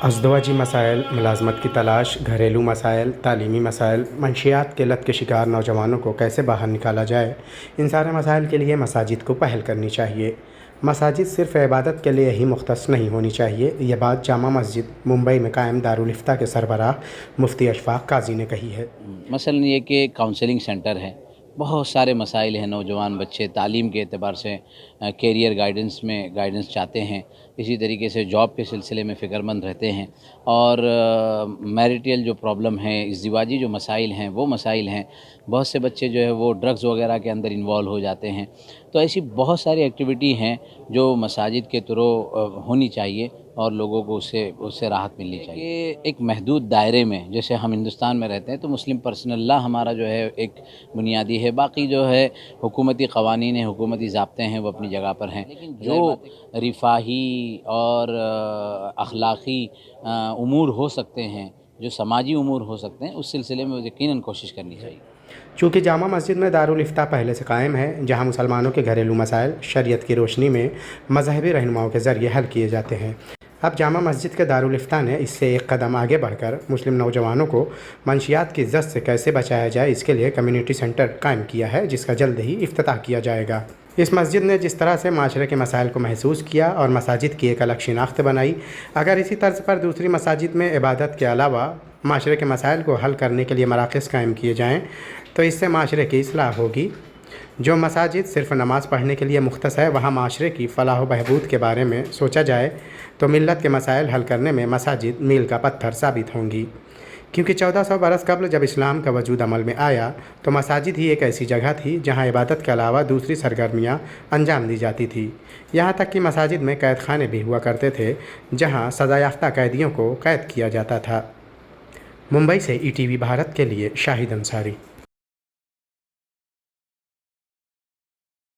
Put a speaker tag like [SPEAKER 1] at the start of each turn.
[SPEAKER 1] ازدواجی مسائل، ملازمت کی تلاش، گھریلو مسائل، تعلیمی مسائل، منشیات کی لت کے شکار نوجوانوں کو کیسے باہر نکالا جائے، ان سارے مسائل کے لیے مساجد کو پہل کرنی چاہیے۔ مساجد صرف عبادت کے لیے ہی مختص نہیں ہونی چاہیے، یہ بات جامع مسجد ممبئی میں قائم دارالفتہ کے سربراہ مفتی اشفاق قاضی نے کہی ہے۔
[SPEAKER 2] مثلاً یہ کہ کاؤنسلنگ سینٹر ہے، بہت سارے مسائل ہیں، نوجوان بچے تعلیم کے اعتبار سے کیریئر گائیڈنس چاہتے ہیں، اسی طریقے سے جاب کے سلسلے میں فکر مند رہتے ہیں، اور میریٹل جو پرابلم ہے، ازدواجی جو مسائل ہیں وہ مسائل ہیں۔ بہت سے بچے جو ہے وہ ڈرگز وغیرہ کے اندر انوالو ہو جاتے ہیں۔ تو ایسی بہت ساری ایکٹیویٹی ہیں جو مساجد کے تھرو ہونی چاہیے اور لوگوں کو اس سے راحت ملنی چاہیے۔ کہ ایک محدود دائرے میں، جیسے ہم ہندوستان میں رہتے ہیں تو مسلم پرسنل لا ہمارا جو ہے ایک بنیادی ہے، باقی جو ہے حکومتی قوانین ہیں، حکومتی ضابطے ہیں، وہ اپنی جگہ پر ہیں۔ لیکن جو رفاہی اور اخلاقی امور ہو سکتے ہیں، جو سماجی امور ہو سکتے ہیں، اس سلسلے میں یقیناً کوشش کرنی چاہیے۔
[SPEAKER 1] چونکہ جامع مسجد میں دارالفتہ پہلے سے قائم ہے، جہاں مسلمانوں کے گھریلو مسائل شریعت کی روشنی میں مذہبی رہنماؤں کے ذریعے حل کیے جاتے ہیں، اب جامع مسجد کے دارالفتہ نے اس سے ایک قدم آگے بڑھ کر مسلم نوجوانوں کو منشیات کی زد سے کیسے بچایا جائے، اس کے لیے کمیونٹی سینٹر قائم کیا ہے، جس کا جلد ہی افتتاح کیا جائے گا۔ اس مسجد نے جس طرح سے معاشرے کے مسائل کو محسوس کیا اور مساجد کی ایک الگ شناخت بنائی، اگر اسی طرز پر دوسری مساجد میں عبادت کے علاوہ معاشرے کے مسائل کو حل کرنے کے لیے مراکز قائم کیے جائیں تو اس سے معاشرے کی اصلاح ہوگی۔ جو مساجد صرف نماز پڑھنے کے لیے مختص ہے، وہاں معاشرے کی فلاح و بہبود کے بارے میں سوچا جائے تو ملت کے مسائل حل کرنے میں مساجد میل کا پتھر ثابت ہوں گی، کیونکہ 1400 برس قبل جب اسلام کا وجود عمل میں آیا تو مساجد ہی ایک ایسی جگہ تھی جہاں عبادت کے علاوہ دوسری سرگرمیاں انجام دی جاتی تھی، یہاں تک کہ مساجد میں قید خانے بھی ہوا کرتے تھے جہاں سزا یافتہ قیدیوں کو قید کیا جاتا تھا۔ ممبئی سے ETV بھارت کے لیے شاہد انصاری۔